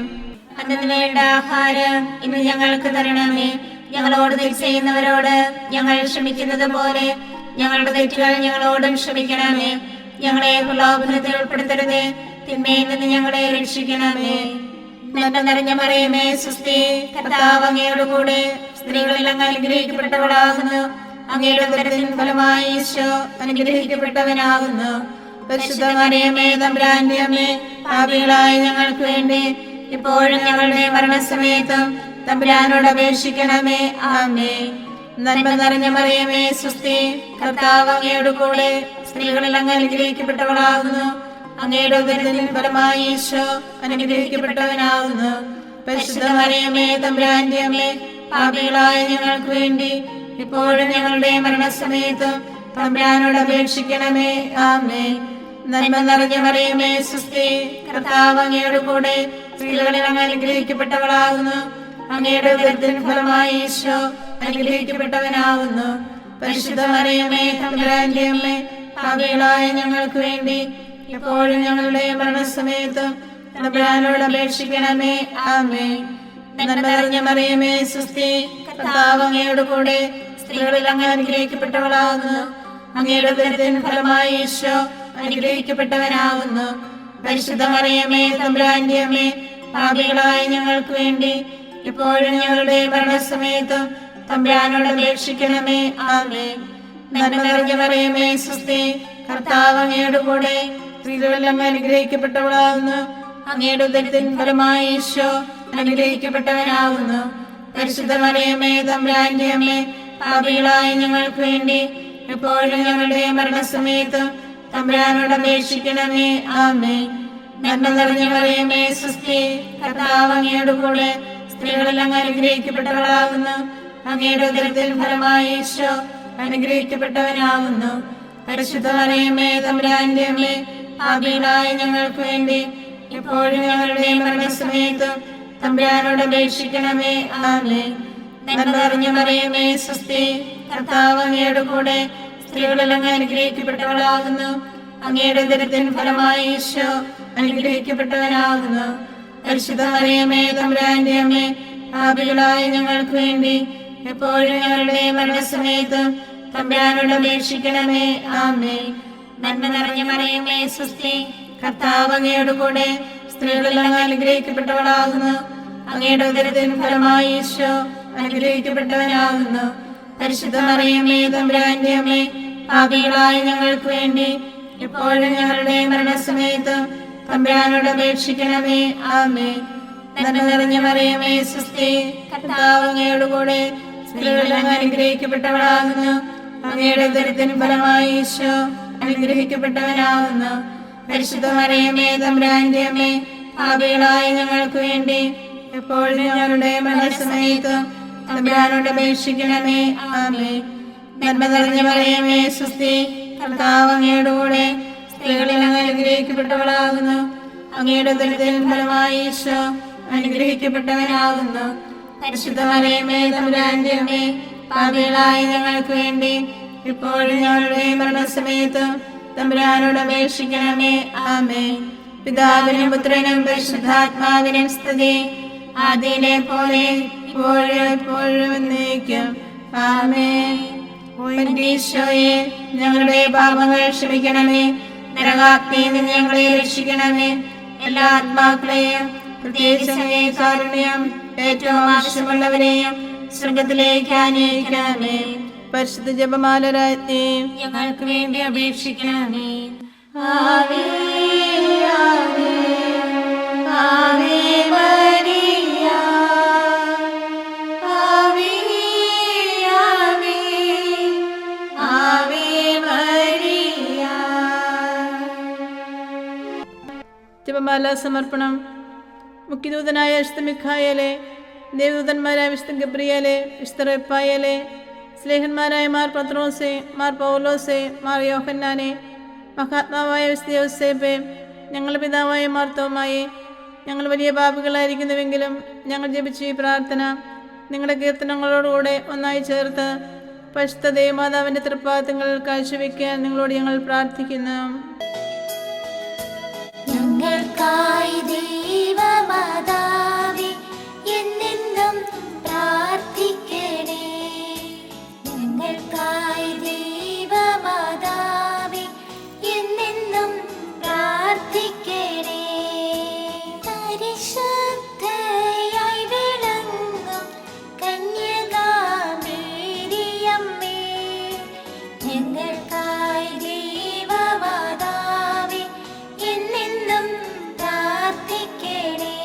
അന്നു വേണ്ട ആഹാരം ഇന്ന് ഞങ്ങൾക്ക് തരണമേ. ഞങ്ങളോട് തെറ്റ് ചെയ്യുന്നവരോട് ഞങ്ങൾ ക്ഷമിക്കുന്നത് പോലെ ഞങ്ങളുടെ തെറ്റുകൾ ഞങ്ങളോടും ക്ഷമിക്കണമേ. ഞങ്ങളെ പ്രലോഭനത്തിൽ ഉൾപ്പെടുത്തരുതേ, തിന്മയിൽ നിന്ന് ഞങ്ങളെ രക്ഷിക്കണമേ. നന്മ നിറഞ്ഞ മറിയമേ, സ്വസ്തി, കർത്താവ് അങ്ങയോട് കൂടെ സ്ത്രീകളിൽ അങ്ങ് അനുഗ്രഹിക്കപ്പെട്ടവളാകുന്നു. അങ്ങയുടെ ഉദരത്തിൻ ഫലമായി ഈശോ അനുഗ്രഹിക്കപ്പെട്ടവനാകുന്നു. പരിശുദ്ധ മറിയമേ, തമ്പുരാന്റെ അമ്മേ, പാപികളായ ഞങ്ങൾക്ക് വേണ്ടി ഇപ്പോഴും ഞങ്ങളുടെ മരണസമയത്തും തമ്പുരാനോട് അപേക്ഷിക്കണമേ. ആമേൻ. നന്മ നിറഞ്ഞ മറിയമേ, സ്വസ്തി, കർത്താവ് അങ്ങയോട് കൂടെ സ്ത്രീകളിൽ അങ്ങ് അനുഗ്രഹിക്കപ്പെട്ടവളാകുന്നു. അങ്ങയുടെ ഉദരത്തിൻ ഫലമായി ഈശോ അനുഗ്രഹിക്കപ്പെട്ടവനാകുന്നു. പരിശുദ്ധ മറിയമേ, തമ്പുരാന്റെ അമ്മേ, പാപികളായ ഞങ്ങൾക്ക് വേണ്ടി ഇപ്പോഴും ഞങ്ങളുടെ മരണസമയത്തും തമ്പുരാനോട് അപേക്ഷിക്കണമേ. ആമേൻ. നന്മ നിറഞ്ഞ മറിയമേ, സ്വസ്തി, കർത്താവ് അങ്ങയോട് കൂടെ സ്ത്രീകളിൽ അങ്ങ് അനുഗ്രഹിക്കപ്പെട്ടവളാകുന്നു. അങ്ങയുടെ ഉദരത്തിൻ ഫലമായി ഈശോ അനുഗ്രഹിക്കപ്പെട്ടവനാകുന്നു. പരിശുദ്ധ മറിയമേ, തമ്പുരാന്റെ അമ്മേ, പാപികളായ ഞങ്ങൾക്ക് വേണ്ടി ഇപ്പോഴും ഞങ്ങളുടെ മരണസമയത്തും തമ്പുരാനോട് അപേക്ഷിക്കണമേ. ആമേൻ. നന്മ നിറഞ്ഞ മറിയമേ, സ്വസ്തി, കർത്താവ് അങ്ങയോട് കൂടെ സ്ത്രീകളിൽ അങ്ങ് അനുഗ്രഹിക്കപ്പെട്ടവളാകുന്നു. അങ്ങയുടെ ഉദരത്തിൻ ഫലമായി ഈശോ അനുഗ്രഹിക്കപ്പെട്ടവനാകുന്നു. പരിശുദ്ധ മറിയമേ, തമ്പുരാന്റെ അമ്മേ, പാപികളായ ഞങ്ങൾക്ക് വേണ്ടി ഇപ്പോഴും ഞങ്ങളുടെ മരണസമയത്തും തമ്പുരാനോട് അപേക്ഷിക്കണമേ. ആമേൻ. നന്മ നിറഞ്ഞ മറിയമേ, സ്വസ്തി, കർത്താവ് അങ്ങയോട് കൂടെ സ്ത്രീകളിൽ അങ്ങ് അനുഗ്രഹിക്കപ്പെട്ടവളാകുന്നു. അങ്ങയുടെ ഉദരത്തിൻ ഫലമായി ഈശോ അനുഗ്രഹിക്കപ്പെട്ടവനാകുന്നു. പരിശുദ്ധ മറിയമേ, തമ്പുരാന്റെ അമ്മേ, പാപികളായ ഞങ്ങൾക്ക് വേണ്ടി ഇപ്പോഴും ഞങ്ങളുടെ മരണസമയത്തും തമ്പുരാനോട് അപേക്ഷിക്കണമേ. ആമേൻ. നന്മ നിറഞ്ഞ മറിയമേ, സ്വസ്തി, കർത്താവ് അങ്ങയോട് കൂടെ സ്ത്രീകളിൽ അങ്ങ് അനുഗ്രഹിക്കപ്പെട്ടവളാകുന്നു. അങ്ങയുടെ ഉദരത്തിൻ ഫലമായി ഈശോ അനുഗ്രഹിക്കപ്പെട്ടവനാകുന്നു. പരിശുദ്ധ മറിയമേ, തമ്പുരാന്റെ അമ്മേ, പാപികളായ ഞങ്ങൾക്ക് വേണ്ടി ഇപ്പോഴും ഞങ്ങളുടെ മരണസമയത്തും തമ്പുരാനോട് അപേക്ഷിക്കണമേ. ആമേൻ. നന്മ നിറഞ്ഞ മറിയമേ, സ്വസ്തി, കർത്താവ് അങ്ങയോട് കൂടെ സ്ത്രീകളിൽ അങ്ങ് അനുഗ്രഹിക്കപ്പെട്ടവളാകുന്നു. അങ്ങയുടെ ഉദരത്തിൻ ഫലമായി ഈശോ അനുഗ്രഹിക്കപ്പെട്ടവനാകുന്നു. പരിശുദ്ധ മറിയമേ, തമ്പുരാന്റെ അമ്മേ, പാപികളായ ഞങ്ങൾക്ക് വേണ്ടി എപ്പോഴും ഞങ്ങളുടെ മരണസമയത്തും തമ്പുരാനോട് അപേക്ഷിക്കണമേ. ആമേൻ. നന്മ നിറഞ്ഞ മറിയമേ, സ്വസ്തി, കർത്താവ് അങ്ങയോട് കൂടെ സ്ത്രീകളിൽ അങ്ങ് അനുഗ്രഹിക്കപ്പെട്ടവളാകുന്നു. അങ്ങയുടെ ഉദരത്തിൻ ഫലമായി ഈശോ അനുഗ്രഹിക്കപ്പെട്ടവനാകുന്നു. പരിശുദ്ധ മറിയമേ, തമ്പുരാന്റെ അമ്മേ, പാപികളായ ഞങ്ങൾക്ക് വേണ്ടി എപ്പോഴും ഞങ്ങളുടെ മരണസമയത്തും തമ്പുരാനോട് അപേക്ഷിക്കണമേ. ആമേൻ. നന്മ നിറഞ്ഞ മറിയമേ, സ്വസ്തി, കർത്താവ് അങ്ങയോട് കൂടെ സ്ത്രീകളിൽ അങ്ങ് അനുഗ്രഹിക്കപ്പെട്ടവളാകുന്നു. അങ്ങയുടെ ഉദരത്തിൻ ഫലമായി ഈശോ അനുഗ്രഹിക്കപ്പെട്ടവനാകുന്നു. പരിശുദ്ധ മറിയമേ, തമ്പുരാന്റെ അമ്മേ, പാപികളായ ഞങ്ങൾക്ക് വേണ്ടി എപ്പോഴും ഞങ്ങളുടെ മരണസമയത്തും തമ്പുരാനോട് അപേക്ഷിക്കണമേ. ആമേൻ. നന്മ നിറഞ്ഞ മറിയമേ, സ്വസ്തി, കർത്താവ് അങ്ങയോട് കൂടെ സ്ത്രീകളിൽ അങ്ങ് അനുഗ്രഹിക്കപ്പെട്ടവളാകുന്നു. അങ്ങയുടെ ഉദരത്തിൻ ഫലമായി ഈശോ അനുഗ്രഹിക്കപ്പെട്ടവനാകുന്നു. പരിശുദ്ധ മറിയമേ, തമ്പുരാന്റെ അമ്മേ, പാപികളായ ഞങ്ങൾക്ക് വേണ്ടി ഇപ്പോഴും ഞങ്ങളുടെ മരണസമയത്തും തമ്പുരാനോട് അപേക്ഷിക്കണമേ. ആമേൻ. പിതാവിനും പുത്രനും പരിശുദ്ധാത്മാവിനും സ്തുതി, ആദിയിലെ പോലെ ഇപ്പോഴും എപ്പോഴും എന്നേക്കും. ആമേൻ. ഈശോയെ ഞങ്ങളുടെ പാപങ്ങൾ ക്ഷമിക്കണമേ. നരകാഗ്നിയിൽ നിന്ന് ഞങ്ങളെ രക്ഷിക്കണമേ. എല്ലാ ആത്മാക്കളെയും പ്രത്യേകിച്ച് അങ്ങേ കാരുണ്യം ഏറ്റവും ആവശ്യമുള്ളവരെയും സ്വർഗത്തിലേക്ക് ആനയിക്കണമേ. പരിശുദ്ധ ജപമാല രാജ്ഞി ഞങ്ങൾക്ക് വേണ്ടി അപേക്ഷിക്കണമേ. ആവേ ആവേ ആവേ മരിയ ആവേ ആവേ ആവേ മരിയ. ജപമാല സമർപ്പണം. മുഖ്യദൂതനായ വിശുദ്ധ മിഖായേലെ, ദേവദൂതന്മാരായ വിശുദ്ധ ഗബ്രിയേലെ, വിശുദ്ധ റഫായേലെ, സ്ലേഹന്മാരായ മാർ പത്രോസെ, മാർ പൗലോസെ, മാർ യോഹന്നാനെ, മഹാത്മാവായ വിശുദ്ധ യോസേപ്പെ, ഞങ്ങളുടെ പിതാവായ മാർ തോമായെ, ഞങ്ങൾ വലിയ പാപികളായിരിക്കുന്നുവെങ്കിലും ഞങ്ങൾ ജപിച്ച ഈ പ്രാർത്ഥന നിങ്ങളുടെ കീർത്തനങ്ങളോടുകൂടെ ഒന്നായി ചേർത്ത് പരിശുദ്ധ ദേവമാതാവിൻ്റെ തൃപ്പാദങ്ങളിൽ കാഴ്ചവെക്കാൻ നിങ്ങളോട് ഞങ്ങൾ പ്രാർത്ഥിക്കുന്നു. ഞങ്ങൾക്കായി ദൈവമാതാവേ എന്നെന്നും പ്രാർത്ഥിക്കണേ. ഞങ്ങൾക്കായി ദൈവമാതാവേ എന്നെന്നും പ്രാർത്ഥിക്കണേ. പരിശുദ്ധയായി വിളങ്ങും കന്യകാമേരിയമ്മേ, ഞങ്ങൾക്കായി ദൈവമാതാവേ എന്നെന്നും പ്രാർത്ഥിക്കണേ.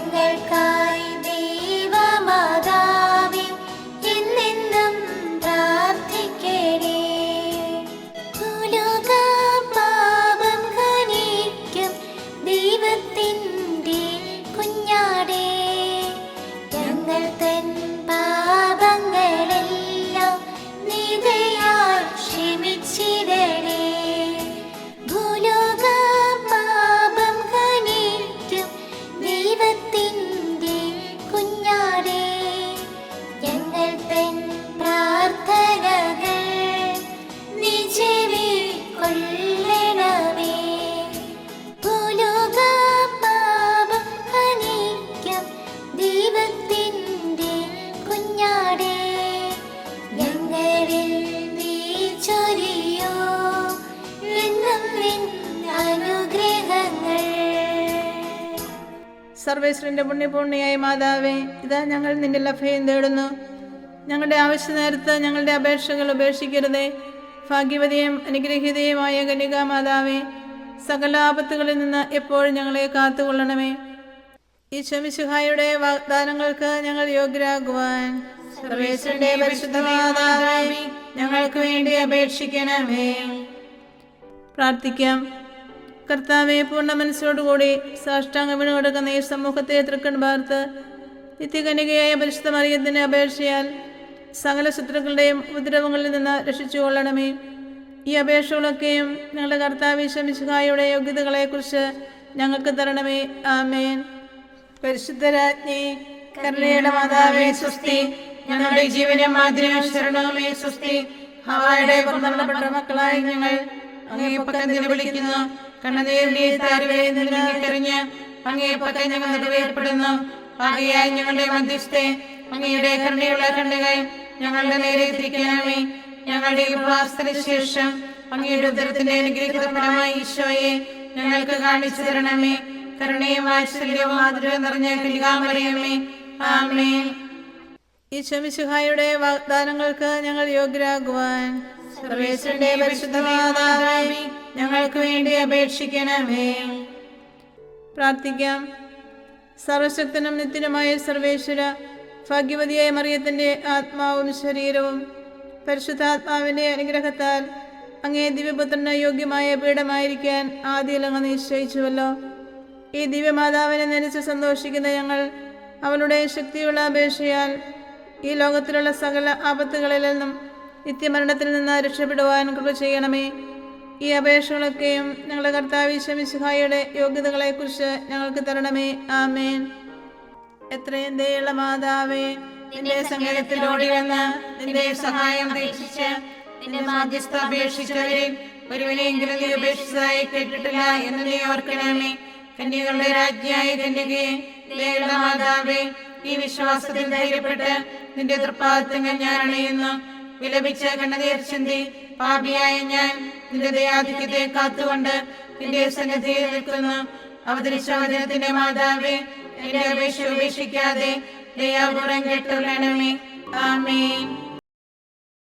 ഞങ്ങൾക്കായി ദൈവമാതാവേ എന്നെന്നും പ്രാർത്ഥിക്കണേ. ഭൂലോക പാപം ഹനിക്കും ദൈവത്തിൻ്റെ കുഞ്ഞാടേ, ഞങ്ങൾ തൻ പാപങ്ങളെല്ലാം നിദയാൽ ക്ഷമിച്ചിടണേ. ഭൂലോക പാപം ഹനിക്കും ദൈവത്തിൻ്റെ കുഞ്ഞാടേ, ഞങ്ങൾ തൻ പ്രാർത്ഥനകൾ നീ ചെവിക്കൊള്ളണമേ. ഭൂലോക പാപം ഹനിക്കും ദൈവത്തിൻ്റെ കുഞ്ഞാടേ, ഞങ്ങളിൽ നീ ചൊരിയോ എന്നും നിൻ അനുഗ്രഹങ്ങൾ. സർവേശ്വരന്റെ പുണ്യപൂർണിയായ മാതാവേ, ഇതാ ഞങ്ങൾ നിന്റെ അഭയം തേടുന്നു. ഞങ്ങളുടെ ആവശ്യ നേരത്ത് ഞങ്ങളുടെ അപേക്ഷകൾ ഉപേക്ഷിക്കരുതേ. ഭാഗ്യവതിയും അനുഗ്രഹീതയുമായ കന്യകാ മാതാവേ, സകല ആപത്തുകളിൽ നിന്ന് എപ്പോഴും ഞങ്ങളെ കാത്തുകൊള്ളണമേ. ഈശോ മിശിഹായുടെ വാഗ്ദാനങ്ങൾക്ക് ഞങ്ങൾ യോഗ്യരാകുവാൻ സർവേശ്വരന്റെ പരിശുദ്ധ മാതാവേ, ഞങ്ങൾക്ക് വേണ്ടി അപേക്ഷിക്കണമേ. പ്രാർത്ഥിക്കാം. കർത്താവെ, പൂർണ്ണ മനസ്സോടുകൂടി സാഷ്ടാംഗം വീണുകൊടുക്കുന്ന ഈ സമൂഹത്തെ തൃക്കൺ പാർത്ത് നിത്യകന്യകയായ പരിശുദ്ധ മറിയത്തിന്റെ അപേക്ഷയാൽ സകല ശത്രുക്കളുടെയും ഉപദ്രവങ്ങളിൽ നിന്ന് രക്ഷിച്ചുകൊള്ളണമേ. ഈ അപേക്ഷകളൊക്കെയും ഞങ്ങളുടെ കർത്താവ് ഈശോ മിശിഹായുടെ യോഗ്യതകളെക്കുറിച്ച് ഞങ്ങൾക്ക് തരണമേ. ആമേൻ. പരിശുദ്ധരാജ്ഞി, കരുണയുടെ മാതാവേ സ്വസ്തി. ഞങ്ങളുടെ ജീവനും മാതിരിയും ശരണവുമേ സ്വസ്തി. ഹവ്വായുടെ പുറന്തള്ളപ്പെട്ട മക്കളായി ഞങ്ങൾ അങ്ങേ പക്കം നിലവിളിക്കുന്നു. കണ്ണുനീരിന്റെ താരുവേ നിലനിൽക്കറിഞ്ഞ് അങ്ങേ പക്കം ഞങ്ങൾ നിറവേർപ്പെടുന്നു. ആകയായി ഞങ്ങളുടെ മധ്യസ്ഥെ അങ്ങയുടെ കരുണയുള്ള കണ്ണുകൾ ഞങ്ങളുടെ നേരെ തിരിക്കണമേ. ഞങ്ങളുടെ ഉപവാസത്തിന് ശേഷം അങ്ങയുടെ ഉദരത്തിന്റെ അനുഗ്രഹിത ഫലമായ ഈശോയെ ഞങ്ങൾക്ക് കാണിച്ചു തരണമേ. കരുണയും വാത്സല്യവും മാധുര്യവും നിറഞ്ഞ കന്യകാമറിയമേ, ആമേൻ. ഈശോ മിശിഹായുടെ വാഗ്ദാനങ്ങൾക്ക് ഞങ്ങൾ യോഗ്യരാകുവാൻ സർവേശ്വരന്റെ പരിശുദ്ധ മാതാവേ, ഞങ്ങൾക്ക് വേണ്ടി അപേക്ഷിക്കണമേ. പ്രാർത്ഥിക്കാം. സർവശക്തനും നിത്യനുമായ സർവേശ്വര, ഭാഗ്യവതിയായ മറിയത്തിന്റെ ആത്മാവും ശരീരവും പരിശുദ്ധാത്മാവിന്റെ അനുഗ്രഹത്താൽ അങ്ങേ ദിവ്യപുത്രന് യോഗ്യമായ പീഠമായിരിക്കാൻ ആദ്യം അങ്ങ് നിശ്ചയിച്ചുവല്ലോ. ഈ ദിവ്യമാതാവിനെ നനച്ച് സന്തോഷിക്കുന്ന ഞങ്ങൾ അവളുടെ ശക്തിയുള്ള അപേക്ഷയാൽ ഈ ലോകത്തിലുള്ള സകല ആപത്തുകളിൽ നിന്നും നിത്യമരണത്തിൽ നിന്ന് രക്ഷപ്പെടുവാൻ കൃപ ചെയ്യണമേ. ഈ അപേക്ഷകളൊക്കെയും ഞങ്ങളുടെ കർത്താവ് ഈശോ മിശിഹായുടെ യോഗ്യതകളെക്കുറിച്ച് ഞങ്ങൾക്ക് തരണമേ. ആമേൻ. എത്രയും ദയുള്ള മാതാവേ, നിന്റെ സങ്കേതത്തിൽ ഓടി വന്ന് നിന്റെ സഹായം അപേക്ഷിച്ച് നിന്റെ മാധ്യസ്ഥ അപേക്ഷിച്ചവരിൽ ഒരുവനെയെങ്കിലും നീ ഉപേക്ഷിച്ചതായി കേട്ടിട്ടില്ല എന്ന് നീ ഓർക്കണമേ. കന്യകളുടെ രാജ്ഞിയായ കന്യകയെ, ദയുള്ള മാതാവേ, ഈ വിശ്വാസത്തിൽ ധൈര്യപ്പെട്ട് നിന്റെ തൃപ്പാദത്തങ്ങൾ ഞാൻ അണയുന്നു. വിലപിച്ച് കണ്ണുനീർ ചിന്തി പാപിയായ ഞാൻ നിന്റെ ദയാധിക്യത്തെ കാത്തുകൊണ്ട് നിന്റെ സന്നിധിയിൽ നിൽക്കുന്നു. അവതരിച്ച വചനത്തിന്റെ മാതാവേ, എന്റെ അപേക്ഷ ഉപേക്ഷിക്കാതെ ദയാപൂർവം കേട്ടുകൊള്ളണമേ. ആമേൻ.